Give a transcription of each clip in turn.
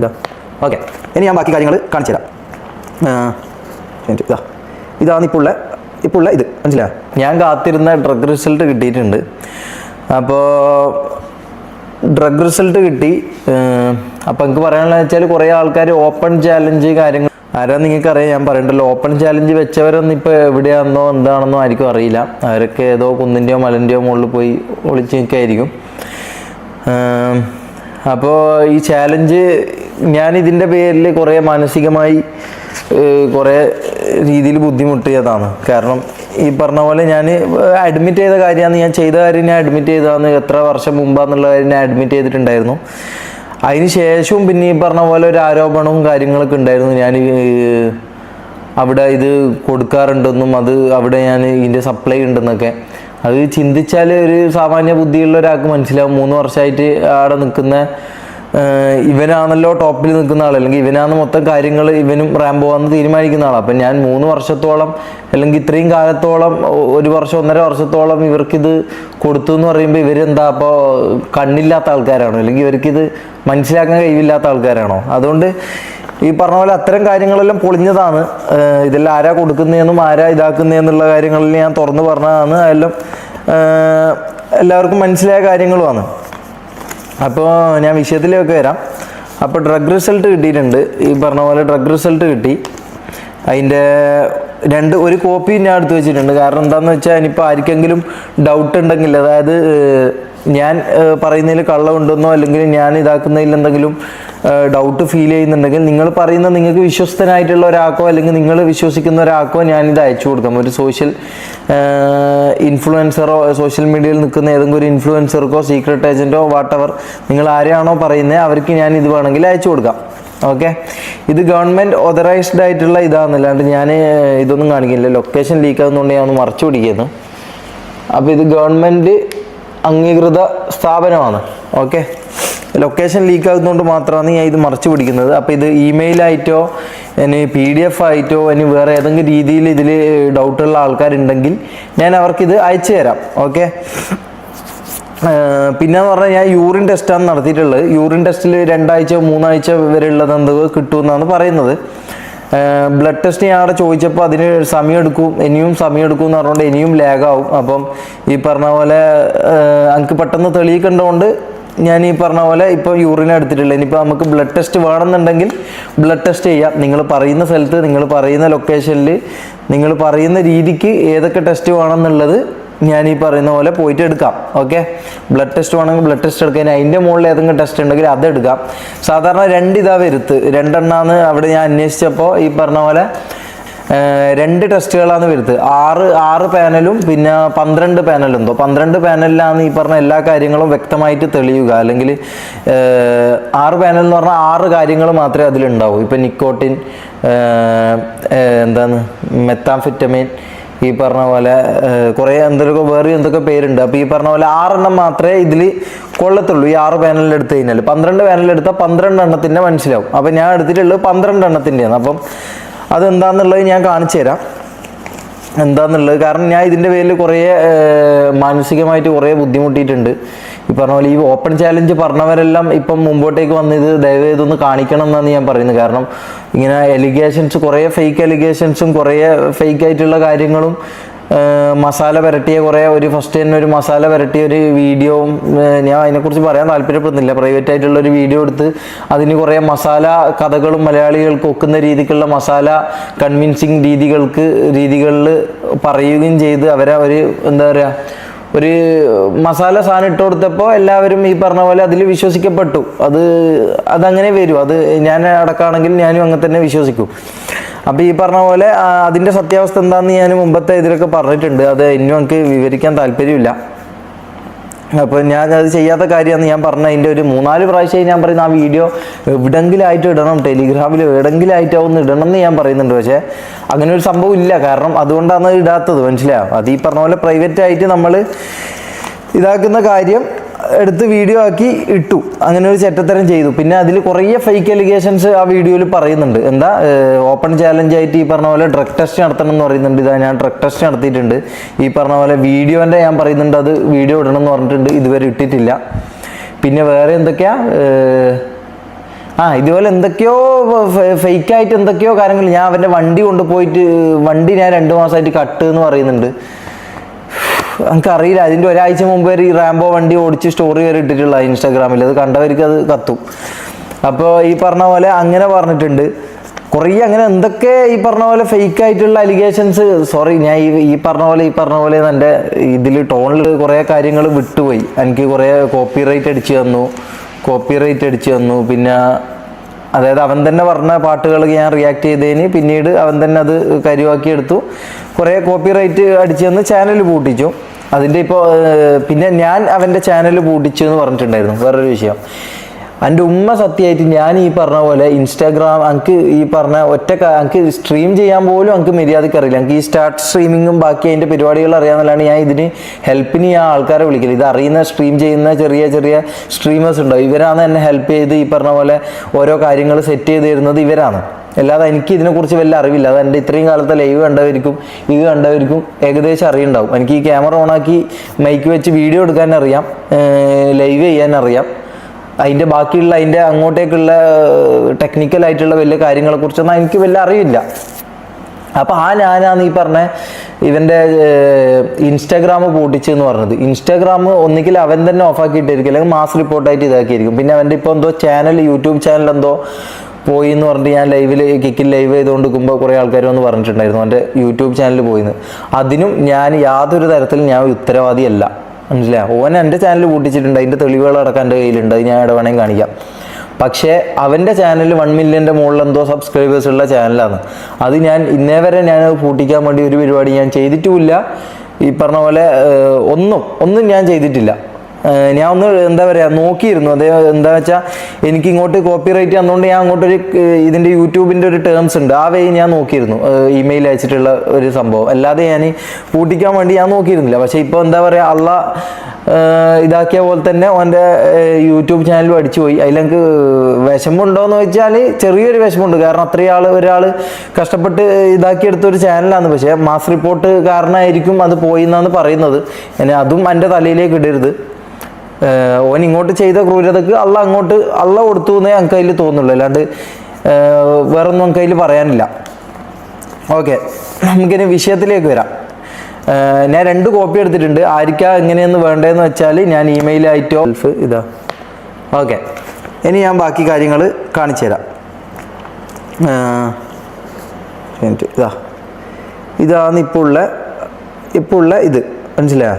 ഇതാ ഓക്കെ. ഇനി ഞാൻ ബാക്കി കാര്യങ്ങൾ കാണിച്ചു തരാം. ഇതാ ഇതാണ് ഇപ്പോൾ ഉള്ള ഇത് മനസ്സിലായോ. ഞാൻ കാത്തിരുന്ന ഡ്രഗ് റിസൾട്ട് കിട്ടിയിട്ടുണ്ട്. അപ്പോൾ ഡ്രഗ് റിസൾട്ട് കിട്ടി. അപ്പോൾ എനിക്ക് പറയാനുള്ളത് വെച്ചാൽ കുറേ ആൾക്കാർ ഓപ്പൺ ചാലഞ്ച് കാര്യങ്ങൾ ആരാ നിങ്ങൾക്കറിയാം, ഞാൻ പറയണ്ടല്ലോ. ഓപ്പൺ ചാലഞ്ച് വെച്ചവരൊന്നും ഇപ്പോൾ എവിടെയാണെന്നോ എന്താണെന്നോ ആയിരിക്കും അറിയില്ല. അവരൊക്കെ ഏതോ കുന്നിൻ്റെയോ മലൻ്റെയോ മുകളിൽ പോയി ഒളിച്ച് നിൽക്കായിരിക്കും. അപ്പോൾ ഈ ചാലഞ്ച് ഞാനിതിൻ്റെ പേരിൽ കുറേ മാനസികമായി കുറേ രീതിയിൽ ബുദ്ധിമുട്ടിയതാണ്. കാരണം ഈ പറഞ്ഞ പോലെ ഞാൻ അഡ്മിറ്റ് ചെയ്ത കാര്യമാണ്, ഞാൻ ചെയ്ത കാര്യം ഞാൻ അഡ്മിറ്റ് ചെയ്തതാണ്. എത്ര വർഷം മുമ്പാന്നുള്ള കാര്യം ഞാൻ അഡ്മിറ്റ് ചെയ്തിട്ടുണ്ടായിരുന്നു. അതിന് ശേഷവും പിന്നെ ഈ പറഞ്ഞ പോലെ ഒരു ആരോപണവും കാര്യങ്ങളൊക്കെ ഉണ്ടായിരുന്നു. ഞാൻ അവിടെ ഇത് കൊടുക്കാറുണ്ടെന്നും അത് അവിടെ ഞാൻ ഇതിൻ്റെ സപ്ലൈ ഉണ്ടെന്നൊക്കെ. അത് ചിന്തിച്ചാൽ ഒരു സാമാന്യ ബുദ്ധിയുള്ള ഒരാൾക്ക് മനസ്സിലാവും. 3 വർഷമായിട്ട് അവിടെ നിൽക്കുന്ന ഇവനാണല്ലോ ടോപ്പിൽ നിൽക്കുന്ന ആൾ, അല്ലെങ്കിൽ ഇവനാണ് മൊത്തം കാര്യങ്ങൾ, ഇവനും റാംബോ ആണെന്ന് തീരുമാനിക്കുന്ന ആളാണ്. അപ്പം ഞാൻ 3 വർഷത്തോളം അല്ലെങ്കിൽ ഇത്രയും കാലത്തോളം 1 വർഷം 1.5 വർഷത്തോളം ഇവർക്കിത് കൊടുത്തു എന്ന് പറയുമ്പോൾ ഇവരെന്താ അപ്പോൾ കണ്ണില്ലാത്ത ആൾക്കാരാണോ, അല്ലെങ്കിൽ ഇവർക്കിത് മനസ്സിലാക്കാൻ കഴിവില്ലാത്ത ആൾക്കാരാണോ? അതുകൊണ്ട് ഈ പറഞ്ഞ പോലെ അത്തരം കാര്യങ്ങളെല്ലാം പൊളിഞ്ഞതാണ്. ഇതെല്ലാം ആരാ കൊടുക്കുന്നതെന്നും ആരാ ഇതാക്കുന്നതെന്നുള്ള കാര്യങ്ങളിൽ ഞാൻ തുറന്നു പറഞ്ഞതാണ്. അതെല്ലാം എല്ലാവർക്കും മനസ്സിലായ കാര്യങ്ങളുമാണ്. അപ്പോൾ ഞാൻ വിഷയത്തിലേക്ക് വരാം. അപ്പോൾ ഡ്രഗ് റിസൾട്ട് കിട്ടിയിട്ടുണ്ട്. ഈ പറഞ്ഞ പോലെ ഡ്രഗ് റിസൾട്ട് കിട്ടി. അതിൻ്റെ ഒരു കോപ്പി ഞാൻ എടുത്ത് വെച്ചിട്ടുണ്ട്. കാരണം എന്താണെന്ന് വെച്ചാൽ ഇനിയിപ്പോൾ ആർക്കെങ്കിലും ഡൗട്ട് ഉണ്ടെങ്കിൽ, അതായത് ഞാൻ പറയുന്നതിൽ കള്ളമുണ്ടെന്നോ അല്ലെങ്കിൽ ഞാൻ ഇതാക്കുന്നതിൽ എന്തെങ്കിലും ഡൗട്ട് ഫീൽ ചെയ്യുന്നുണ്ടെങ്കിൽ നിങ്ങൾ പറയുന്ന നിങ്ങൾക്ക് വിശ്വസ്തനായിട്ടുള്ള ഒരാൾക്കോ അല്ലെങ്കിൽ നിങ്ങൾ വിശ്വസിക്കുന്ന ഒരാൾക്കോ ഞാനിത് അയച്ചു കൊടുക്കാം. ഒരു സോഷ്യൽ ഇൻഫ്ലുവൻസറോ സോഷ്യൽ മീഡിയയിൽ നിൽക്കുന്ന ഏതെങ്കിലും ഒരു ഇൻഫ്ലുവൻസർക്കോ സീക്രട്ട് ഏജൻറ്റോ വാട്ടെവർ നിങ്ങൾ ആരെയാണോ പറയുന്നത് അവർക്ക് ഞാൻ ഇത് വേണമെങ്കിൽ അയച്ചു കൊടുക്കാം. ഓക്കെ. ഇത് ഗവൺമെൻറ് ഓതറൈസ്ഡ് ആയിട്ടുള്ള ഇതാണെന്നല്ലാണ്ട് ഞാൻ ഇതൊന്നും കാണിക്കില്ല. ലൊക്കേഷൻ ലീക്ക് ആകുന്നതുകൊണ്ട് ഞാൻ ഒന്ന് മറച്ചു പിടിക്കുന്നു. അപ്പോൾ ഇത് ഗവൺമെൻറ് അംഗീകൃത സ്ഥാപനമാണ്. ഓക്കെ. ലൊക്കേഷൻ ലീക്ക് ആകുന്നതുകൊണ്ട് മാത്രമാണ് ഞാൻ ഇത് മറച്ചു പിടിക്കുന്നത്. അപ്പോൾ ഇത് ഇമെയിലായിട്ടോ ഇനി PDF ആയിട്ടോ ഇനി വേറെ ഏതെങ്കിലും രീതിയിൽ ഇതിൽ ഡൗട്ടുള്ള ആൾക്കാരുണ്ടെങ്കിൽ ഞാൻ അവർക്കിത് അയച്ചു തരാം. ഓക്കെ. പിന്നെന്ന് പറഞ്ഞാൽ ഞാൻ യൂറിൻ ടെസ്റ്റാണ് നടത്തിയിട്ടുള്ളത്. യൂറിൻ ടെസ്റ്റിൽ 2 ആഴ്ച 3 ആഴ്ച വരെ ഉള്ളത് എന്ത് കിട്ടുമെന്നാണ് പറയുന്നത്. ബ്ലഡ് ടെസ്റ്റ് ഞാൻ അവിടെ ചോദിച്ചപ്പോൾ അതിന് സമയമെടുക്കും, ഇനിയും സമയമെടുക്കും എന്ന് പറഞ്ഞുകൊണ്ട് ഇനിയും ലാഗാവും. അപ്പം ഈ പറഞ്ഞ പോലെ എനിക്ക് പെട്ടെന്ന് തെളിയിക്കേണ്ടതുകൊണ്ട് ഞാൻ ഈ പറഞ്ഞ പോലെ ഇപ്പോൾ യൂറിൻ എടുത്തിട്ടില്ല. ഇനിയിപ്പോൾ നമുക്ക് ബ്ലഡ് ടെസ്റ്റ് വേണമെന്നുണ്ടെങ്കിൽ ബ്ലഡ് ടെസ്റ്റ് ചെയ്യാം. നിങ്ങൾ പറയുന്ന സ്ഥലത്ത് നിങ്ങൾ പറയുന്ന ലൊക്കേഷനിൽ നിങ്ങൾ പറയുന്ന രീതിക്ക് ഏതൊക്കെ ടെസ്റ്റ് വേണമെന്നുള്ളത് ഞാൻ ഈ പറയുന്ന പോലെ പോയിട്ട് എടുക്കാം. ഓക്കെ. ബ്ലഡ് ടെസ്റ്റ് വേണമെങ്കിൽ ബ്ലഡ് ടെസ്റ്റ് എടുക്കാൻ, അതിൻ്റെ മുകളിൽ ഏതെങ്കിലും ടെസ്റ്റ് ഉണ്ടെങ്കിൽ അത് എടുക്കാം. സാധാരണ 2 ഇതാ വരുത്ത്, 2 എണ്ണാന്ന് അവിടെ ഞാൻ അന്വേഷിച്ചപ്പോൾ ഈ പറഞ്ഞ പോലെ 2 ടെസ്റ്റുകളാണ് വരുത്ത്. 6 പാനലും പിന്നെ 12 പാനലും എന്തോ 12 പാനലിലാണ് ഈ പറഞ്ഞ എല്ലാ കാര്യങ്ങളും വ്യക്തമായിട്ട് തെളിയുക. അല്ലെങ്കിൽ 6 പാനൽ എന്ന് പറഞ്ഞാൽ 6 കാര്യങ്ങൾ മാത്രമേ അതിലുണ്ടാവൂ. ഇപ്പം നിക്കോട്ടിൻ, മെത്താംഫെറ്റമിൻ, ഈ പറഞ്ഞ പോലെ കുറേ എന്തൊക്കെ പേരുണ്ട്. അപ്പോൾ ഈ പറഞ്ഞ പോലെ 6 എണ്ണം മാത്രമേ ഇതിൽ കൊള്ളത്തുള്ളൂ. ഈ 6 പാനലിൽ എടുത്ത് കഴിഞ്ഞാൽ 12 പാനലിൽ എടുത്താൽ 12 എണ്ണത്തിൻ്റെ മനസ്സിലാവും. അപ്പം ഞാൻ എടുത്തിട്ടുള്ളത് 12 എണ്ണത്തിൻ്റെയാണ്. അപ്പം അതെന്താണെന്നുള്ളത് ഞാൻ കാണിച്ചു തരാം എന്താണെന്നുള്ളത്. കാരണം ഞാൻ ഇതിൻ്റെ പേരിൽ കുറേ മാനസികമായിട്ട് കുറേ ബുദ്ധിമുട്ടിയിട്ടുണ്ട്. ഈ പറഞ്ഞ പോലെ ഈ ഓപ്പൺ ചാലഞ്ച് പറഞ്ഞവരെല്ലാം ഇപ്പം മുമ്പോട്ടേക്ക് വന്ന് ഇത് ദയവ് ഇതൊന്ന് കാണിക്കണം എന്നാണ് ഞാൻ പറയുന്നത്. കാരണം ഇങ്ങനെ എലിഗേഷൻസ്, കുറേ ഫേക്ക് എലിഗേഷൻസും കുറേ ഫേക്ക് ആയിട്ടുള്ള കാര്യങ്ങളും മസാല പുരട്ടിയ ഫസ്റ്റ് തന്നെ ഒരു മസാല പുരട്ടിയ ഒരു വീഡിയോവും ഞാൻ അതിനെക്കുറിച്ച് പറയാൻ താല്പര്യപ്പെടുന്നില്ല. പ്രൈവറ്റ് ആയിട്ടുള്ള ഒരു വീഡിയോ എടുത്ത് അതിന് കുറേ മസാല കഥകളും മലയാളികൾക്ക് ഒക്കുന്ന രീതിക്കുള്ള മസാല കൺവിൻസിങ് രീതികളിൽ പറയുകയും ചെയ്ത് അവരെ ഒരു മസാല സാധനം ഇട്ട് കൊടുത്തപ്പോൾ എല്ലാവരും ഈ പറഞ്ഞ പോലെ അതിൽ വിശ്വസിക്കപ്പെട്ടു. അതങ്ങനെ വരും. അത് ഞാൻ അടക്കാണെങ്കിൽ ഞാനും അങ്ങനെ തന്നെ വിശ്വസിക്കും. അപ്പോൾ ഈ പറഞ്ഞ പോലെ അതിൻ്റെ സത്യാവസ്ഥ എന്താണെന്ന് ഞാൻ മുമ്പത്തെ ഇതിലൊക്കെ പറഞ്ഞിട്ടുണ്ട്. അത് ഇന്നും എനിക്ക് വിവരിക്കാൻ താല്പര്യമില്ല. അപ്പോൾ ഞാൻ അത് ചെയ്യാത്ത കാര്യമാണ് ഞാൻ പറഞ്ഞത്. അതിൻ്റെ ഒരു 3-4 പ്രാവശ്യമായി ഞാൻ പറയുന്ന ആ വീഡിയോ എവിടെങ്കിലായിട്ട് ഇടണം, ടെലിഗ്രാമിൽ എവിടെങ്കിലായിട്ടാവുന്ന ഇടണം എന്ന് ഞാൻ പറയുന്നുണ്ട്. പക്ഷേ അങ്ങനെ ഒരു സംഭവം ഇല്ല. കാരണം അതുകൊണ്ടാണ് ഇടാത്തത്. മനസ്സിലാവും. അത് ഈ പറഞ്ഞ പോലെ പ്രൈവറ്റ് ആയിട്ട് നമ്മൾ ഇതാക്കുന്ന കാര്യം എടുത്ത് വീഡിയോ ആക്കി ഇട്ടു. അങ്ങനെ ഒരു ചെറ്റത്തരം ചെയ്തു. പിന്നെ അതിൽ കുറേ ഫേക്ക് എലിഗേഷൻസ് ആ വീഡിയോയിൽ പറയുന്നുണ്ട്. ഓപ്പൺ ചാലഞ്ച് ആയിട്ട് ഈ പറഞ്ഞ പോലെ ഡ്രഗ് ടെസ്റ്റ് നടത്തണം എന്ന് പറയുന്നുണ്ട്. ഞാൻ ഡ്രഗ് ടെസ്റ്റ് നടത്തിയിട്ടുണ്ട്. ഈ പറഞ്ഞ പോലെ വീഡിയോൻ്റെ ഞാൻ പറയുന്നുണ്ട്, അത് വീഡിയോ ഇടണം എന്ന് പറഞ്ഞിട്ടുണ്ട്. ഇതുവരെ ഇട്ടിട്ടില്ല. പിന്നെ വേറെ എന്തൊക്കെയാ ഇതുപോലെ എന്തൊക്കെയോ ഫേക്കായിട്ട് എന്തൊക്കെയോ കാര്യങ്ങൾ. ഞാൻ അവൻ്റെ വണ്ടി കൊണ്ടുപോയിട്ട് വണ്ടി ഞാൻ 2 മാസമായിട്ട് കട്ട് എന്ന് പറയുന്നുണ്ട്. എനിക്കറിയില്ല, അതിൻ്റെ ഒരാഴ്ച മുമ്പ് ഈ റാംബോ വണ്ടി ഓടിച്ച് സ്റ്റോറി വരെ ഇട്ടിട്ടുള്ള ഇൻസ്റ്റാഗ്രാമിൽ. അത് കണ്ടവർക്ക് അത് കത്തും. അപ്പോൾ ഈ പറഞ്ഞ പോലെ അങ്ങനെ പറഞ്ഞിട്ടുണ്ട് കുറേ. അങ്ങനെ എന്തൊക്കെ ഈ പറഞ്ഞ പോലെ ഫേക്ക് ആയിട്ടുള്ള അലിഗേഷൻസ്. സോറി, ഞാൻ ഈ പറഞ്ഞ പോലെ എൻ്റെ ഇതിൽ ടോണിൽ കുറേ കാര്യങ്ങൾ വിട്ടുപോയി. എനിക്ക് കുറേ കോപ്പിറൈറ്റ് അടിച്ചു തന്നു. പിന്നെ അതായത് അവൻ തന്നെ പറഞ്ഞ പാട്ടുകൾ ഞാൻ റിയാക്ട് ചെയ്തതിന് പിന്നീട് അവൻ തന്നെ അത് കരുവാക്കിയെടുത്തു. കുറേ കോപ്പിറൈറ്റ് അടിച്ചു തന്ന് ചാനൽ പൂട്ടിച്ചു. അതിൻ്റെ ഇപ്പോൾ പിന്നെ ഞാൻ അവൻ്റെ ചാനൽ പൂട്ടിച്ചു എന്ന് പറഞ്ഞിട്ടുണ്ടായിരുന്നു. വേറൊരു വിഷയം, എൻ്റെ ഉമ്മ സത്യമായിട്ട് ഞാൻ ഈ പറഞ്ഞ പോലെ ഇൻസ്റ്റാഗ്രാം എനിക്ക് ഈ പറഞ്ഞ എനിക്ക് സ്ട്രീം ചെയ്യാൻ പോലും എനിക്ക് മര്യാദയ്ക്ക് അറിയില്ല. എനിക്ക് ഈ സ്റ്റാർട്ട് സ്ട്രീമിങ്ങും ബാക്കി അതിൻ്റെ പരിപാടികൾ അറിയാമെന്നല്ലാണ്ട് ഞാൻ ഇതിന് ഹെൽപ്പിന് ഞാൻ ആൾക്കാരെ വിളിക്കില്ല. ഇത് അറിയുന്ന സ്ട്രീം ചെയ്യുന്ന ചെറിയ സ്ട്രീമേഴ്സ് ഉണ്ടാവും. ഇവരാണ് എന്നെ ഹെൽപ്പ് ചെയ്ത് ഈ പറഞ്ഞ പോലെ ഓരോ കാര്യങ്ങൾ സെറ്റ് ചെയ്ത് തരുന്നത് ഇവരാണ്. അല്ലാതെ എനിക്ക് ഇതിനെക്കുറിച്ച് വല്ല അറിവില്ല. അത് എൻ്റെ ഇത്രയും കാലത്തെ ലൈവ് കണ്ടവർക്കും ഇത് കണ്ടവർക്കും ഏകദേശം അറിയുണ്ടാവും. എനിക്ക് ഈ ക്യാമറ ഓണാക്കി മൈക്ക് വെച്ച് വീഡിയോ എടുക്കാൻ അറിയാം, ലൈവ് ചെയ്യാൻ അറിയാം. അതിൻ്റെ ബാക്കിയുള്ള അതിൻ്റെ അങ്ങോട്ടേക്കുള്ള ടെക്നിക്കലായിട്ടുള്ള വലിയ കാര്യങ്ങളെക്കുറിച്ചൊന്നും എനിക്ക് വലിയ അറിയില്ല. അപ്പോൾ ഞാനാണ് ഈ പറഞ്ഞ ഇവൻ്റെ ഇൻസ്റ്റാഗ്രാം പൂട്ടിച്ചെന്ന് പറഞ്ഞത്. ഇൻസ്റ്റാഗ്രാം ഒന്നുകിൽ അവൻ തന്നെ ഓഫാക്കിയിട്ടായിരിക്കും, അല്ലെങ്കിൽ മാസ് റിപ്പോർട്ടായിട്ട് ഇതാക്കിയിരിക്കും. പിന്നെ അവൻ്റെ ഇപ്പോൾ എന്തോ യൂട്യൂബ് ചാനൽ എന്തോ പോയി എന്ന് പറഞ്ഞിട്ട് ഞാൻ കിക്കിൽ ലൈവ് ചെയ്തുകൊണ്ടിരിക്കുമ്പോൾ കുറേ ആൾക്കാർ വന്ന് പറഞ്ഞിട്ടുണ്ടായിരുന്നു എൻ്റെ യൂട്യൂബ് ചാനൽ പോയിന്ന്. അതിനും ഞാൻ യാതൊരു തരത്തിലും ഞാൻ ഉത്തരവാദിയല്ല. മനസ്സിലാ? ഓൻ എൻ്റെ ചാനൽ പൂട്ടിച്ചിട്ടുണ്ട്, അതിൻ്റെ തെളിവുകളടക്കം എൻ്റെ കയ്യിലുണ്ട്. അത് ഞാൻ ഇവിടെ വേണമെങ്കിൽ കാണിക്കാം. പക്ഷേ അവൻ്റെ ചാനൽ 1 മില്യൻ്റെ മുകളിൽ എന്തോ സബ്സ്ക്രൈബേഴ്സ് ഉള്ള ചാനലാണ്. അത് ഞാൻ ഇന്നേ വരെ ഞാൻ പൂട്ടിക്കാൻ വേണ്ടി ഒരു പരിപാടി ഞാൻ ചെയ്തിട്ടുമില്ല. ഈ പറഞ്ഞ പോലെ ഒന്നും ഞാൻ ചെയ്തിട്ടില്ല. ഞാൻ ഒന്ന് എന്താ പറയുക നോക്കിയിരുന്നു. അത് എന്താ വെച്ചാൽ എനിക്ക് ഇങ്ങോട്ട് കോപ്പിറൈറ്റ് വന്നുകൊണ്ട് ഞാൻ അങ്ങോട്ടൊരു ഇതിൻ്റെ യൂട്യൂബിൻ്റെ ഒരു ടേംസ് ഉണ്ട്, ആ വേ ഞാൻ നോക്കിയിരുന്നു. ഇമെയിൽ അയച്ചിട്ടുള്ള ഒരു സംഭവം അല്ലാതെ ഞാൻ പൂട്ടിക്കാൻ വേണ്ടി ഞാൻ നോക്കിയിരുന്നില്ല. പക്ഷേ ഇപ്പോൾ എന്താ പറയുക, അള്ള ഇതാക്കിയ പോലെ തന്നെ അവൻ്റെ യൂട്യൂബ് ചാനലും അടിച്ചു പോയി. അതിലെനിക്ക് വിഷമമുണ്ടോയെന്ന് വെച്ചാൽ ചെറിയൊരു വിഷമമുണ്ട്. കാരണം അത്രയും ഒരാൾ കഷ്ടപ്പെട്ട് ഇതാക്കിയെടുത്തൊരു ചാനലാണ്. പക്ഷേ മാസ് റിപ്പോർട്ട് കാരണമായിരിക്കും അത് പോയി എന്നാണ് പറയുന്നത്. അതും എൻ്റെ തലയിലേക്ക് ഇടരുത്. ഓൻ ഇങ്ങോട്ട് ചെയ്ത ക്രൂരതക്ക് അള്ള കൊടുത്തു എന്നേ എനിക്ക് അതിൽ തോന്നുള്ളൂ. അല്ലാണ്ട് വേറൊന്നും എനിക്ക് അതിൽ പറയാനില്ല. ഓക്കെ, നമുക്കിനി വിഷയത്തിലേക്ക് വരാം. ഞാൻ 2 കോപ്പി എടുത്തിട്ടുണ്ട്. ആർക്കാ എങ്ങനെയെന്ന് വേണ്ടതെന്ന് വെച്ചാൽ ഞാൻ ഇമെയിലായിട്ടോ ഇതാ. ഓക്കെ, ഇനി ഞാൻ ബാക്കി കാര്യങ്ങൾ കാണിച്ചു തരാം. ഇതാണ് ഇപ്പോൾ ഉള്ള ഇത്. മനസ്സിലായോ?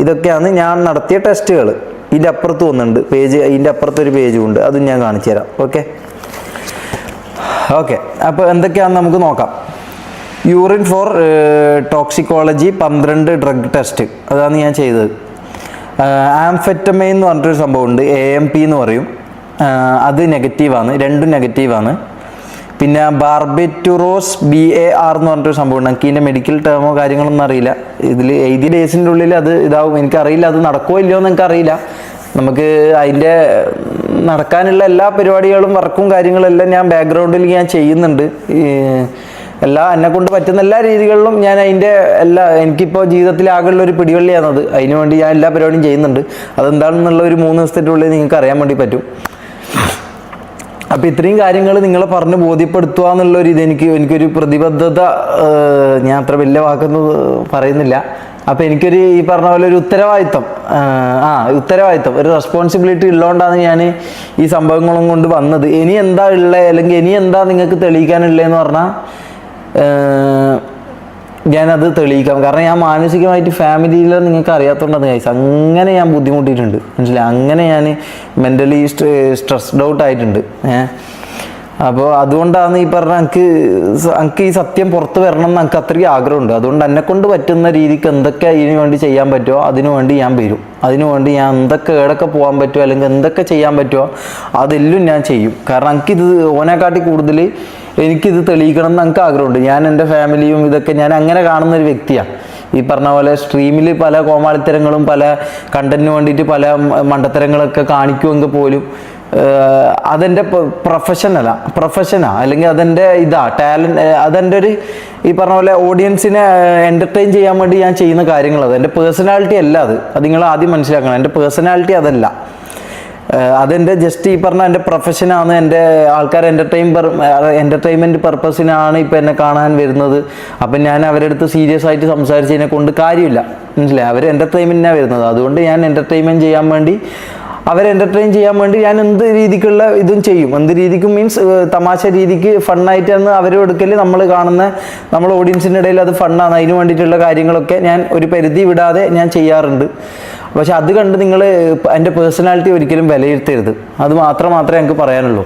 ഇതൊക്കെയാണ് ഞാൻ നടത്തിയ ടെസ്റ്റുകൾ. ഇതിൻ്റെ അപ്പുറത്ത് ഒന്നുണ്ട് പേജ്, ഇതിൻ്റെ അപ്പുറത്തൊരു പേജും ഉണ്ട്, അതും ഞാൻ കാണിച്ചു തരാം. ഓക്കെ, അപ്പോൾ എന്തൊക്കെയാണെന്ന് നമുക്ക് നോക്കാം. Urine for toxicology 12 drug test, അതാണ് ഞാൻ ചെയ്തത്. ആംഫെറ്റമൈൻ എന്ന് പറഞ്ഞിട്ടൊരു സംഭവമുണ്ട്, AMP എന്ന് പറയും. അത് നെഗറ്റീവാണ്, 2 നെഗറ്റീവാണ്. പിന്നെ ബാർബിറ്റുറോസ് BAR എന്ന് പറഞ്ഞിട്ടൊരു സംഭവമുണ്ട്. എനിക്ക് ഇതിൻ്റെ മെഡിക്കൽ ടേമോ കാര്യങ്ങളൊന്നും അറിയില്ല. ഇതിൽ 80 ഡേയ്സിൻ്റെ ഉള്ളിൽ അത് ഇതാവും. എനിക്കറിയില്ല അത് നടക്കുമോ ഇല്ലയോ എന്ന് എനിക്കറിയില്ല. നമുക്ക് അതിൻ്റെ നടക്കാനുള്ള എല്ലാ പരിപാടികളും വർക്കും കാര്യങ്ങളെല്ലാം ഞാൻ ബാക്ക്ഗ്രൗണ്ടിൽ ഞാൻ ചെയ്യുന്നുണ്ട്. എന്നെക്കൊണ്ട് പറ്റുന്ന എല്ലാ രീതികളിലും ഞാൻ അതിൻ്റെ എനിക്കിപ്പോൾ ജീവിതത്തിൽ ആകെയുള്ള ഒരു പിടിവള്ളിയാണത്. അതിനു വേണ്ടി ഞാൻ എല്ലാ പരിപാടിയും ചെയ്യുന്നുണ്ട്. അതെന്താണെന്നുള്ള ഒരു 3 ദിവസത്തിൻ്റെ ഉള്ളിൽ നിങ്ങൾക്ക് അറിയാൻ വേണ്ടി പറ്റും. അപ്പോൾ ഇത്രയും കാര്യങ്ങൾ നിങ്ങളെ പറഞ്ഞ് ബോധ്യപ്പെടുത്തുക എന്നുള്ളൊരു എനിക്കൊരു പ്രതിബദ്ധത, ഞാൻ അത്ര വലിയ വാക്കൊന്നും പറയുന്നില്ല. അപ്പോൾ എനിക്കൊരു ഈ പറഞ്ഞ പോലെ ഒരു ഉത്തരവാദിത്തം, ഒരു റെസ്പോൺസിബിലിറ്റി ഉള്ളതുകൊണ്ടാണ് ഞാൻ ഈ സംഭവങ്ങളും കൊണ്ട് വന്നത്. ഇനി എന്താ ഉള്ളത്, അല്ലെങ്കിൽ ഇനി എന്താ നിങ്ങൾക്ക് തെളിയിക്കാനുള്ളതെന്ന് പറഞ്ഞാൽ ഞാനത് തെളിയിക്കാം. കാരണം ഞാൻ മാനസികമായിട്ട് ഫാമിലിയിൽ നിങ്ങൾക്ക് അറിയാത്തതുകൊണ്ടാണ് ഗൈസ് അങ്ങനെ ഞാൻ ബുദ്ധിമുട്ടിയിട്ടുണ്ട്. മനസ്സിലായി? അങ്ങനെ ഞാൻ മെൻ്റലി സ്ട്രെസ്ഡ് ഔട്ട് ആയിട്ടുണ്ട്. അപ്പോൾ അതുകൊണ്ടാണ് ഈ പറഞ്ഞ എനിക്ക് ഈ സത്യം പുറത്ത് വരണം എന്ന് എനിക്ക് അത്രയ്ക്ക് ആഗ്രഹമുണ്ട്. അതുകൊണ്ട് എന്നെക്കൊണ്ട് പറ്റുന്ന രീതിക്ക് എന്തൊക്കെ ഇതിനു വേണ്ടി ചെയ്യാൻ പറ്റുമോ അതിനു വേണ്ടി ഞാൻ വരും. അതിനുവേണ്ടി ഞാൻ എവിടെയൊക്കെ പോകാൻ പറ്റുമോ അല്ലെങ്കിൽ എന്തൊക്കെ ചെയ്യാൻ പറ്റുമോ അതെല്ലാം ഞാൻ ചെയ്യും. കാരണം എനിക്കിത് ഓനെക്കാട്ടി കൂടുതൽ എനിക്കിത് തെളിയിക്കണം എന്ന് എനിക്ക് ആഗ്രഹമുണ്ട്. ഞാൻ എൻ്റെ ഫാമിലിയും ഇതൊക്കെ ഞാൻ അങ്ങനെ കാണുന്ന ഒരു വ്യക്തിയാണ്. ഈ പറഞ്ഞ പോലെ സ്ട്രീമിൽ പല കോമാളിത്തരങ്ങളും പല കണ്ടന്റിന് വേണ്ടിയിട്ട് പല മണ്ടത്തരങ്ങളൊക്കെ കാണിക്കുമെങ്കിൽ പോലും അതെൻ്റെ പ്രൊഫഷനാ അല്ലെങ്കിൽ അതെൻ്റെ ടാലൻറ്റ്, അതെൻ്റെ ഒരു ഈ പറഞ്ഞ പോലെ ഓഡിയൻസിനെ എൻ്റർടൈൻ ചെയ്യാൻ വേണ്ടി ഞാൻ ചെയ്യുന്ന കാര്യങ്ങൾ. അത് എൻ്റെ പേഴ്സണാലിറ്റി അല്ല. അത് നിങ്ങൾ ആദ്യം മനസ്സിലാക്കണം. എൻ്റെ പേഴ്സണാലിറ്റി അതല്ല. അതെൻ്റെ ജസ്റ്റ് ഈ പറഞ്ഞ എൻ്റെ പ്രൊഫഷനാണ്, എൻ്റെ ആൾക്കാർ എൻ്റർടൈൻമെൻറ്റ് പർപ്പസിനാണ് ഇപ്പം എന്നെ കാണാൻ വരുന്നത്. അപ്പം ഞാൻ അവരുടെ അടുത്ത് സീരിയസ് ആയിട്ട് സംസാരിച്ചതിനെ കൊണ്ട് കാര്യമില്ല, മനസ്സിലായി? അവർ എൻ്റർടൈൻമെൻറ്റിനാണ് വരുന്നത്. അതുകൊണ്ട് ഞാൻ എൻ്റർടൈൻമെൻറ്റ് ചെയ്യാൻ വേണ്ടി, അവരെ എൻ്റർടൈൻ ചെയ്യാൻ വേണ്ടി ഞാൻ എന്ത് രീതിക്കുള്ള ഇതും ചെയ്യും. എന്ത് രീതിക്കും മീൻസ് തമാശ രീതിക്ക് ഫണ്ണായിട്ടാണ് അവരും എടുക്കൽ, നമ്മൾ കാണുന്ന നമ്മുടെ ഓഡിയൻസിൻ്റെ ഇടയിൽ അത് ഫണ്ണാണ്. അതിന് വേണ്ടിയിട്ടുള്ള കാര്യങ്ങളൊക്കെ ഞാൻ ഒരു പരിധി വിടാതെ ഞാൻ ചെയ്യാറുണ്ട്. പക്ഷെ അത് കണ്ട് നിങ്ങൾ എൻ്റെ പേഴ്സണാലിറ്റി ഒരിക്കലും വിലയിരുത്തരുത്. അത് മാത്രമേ എനിക്ക് പറയാനുള്ളൂ.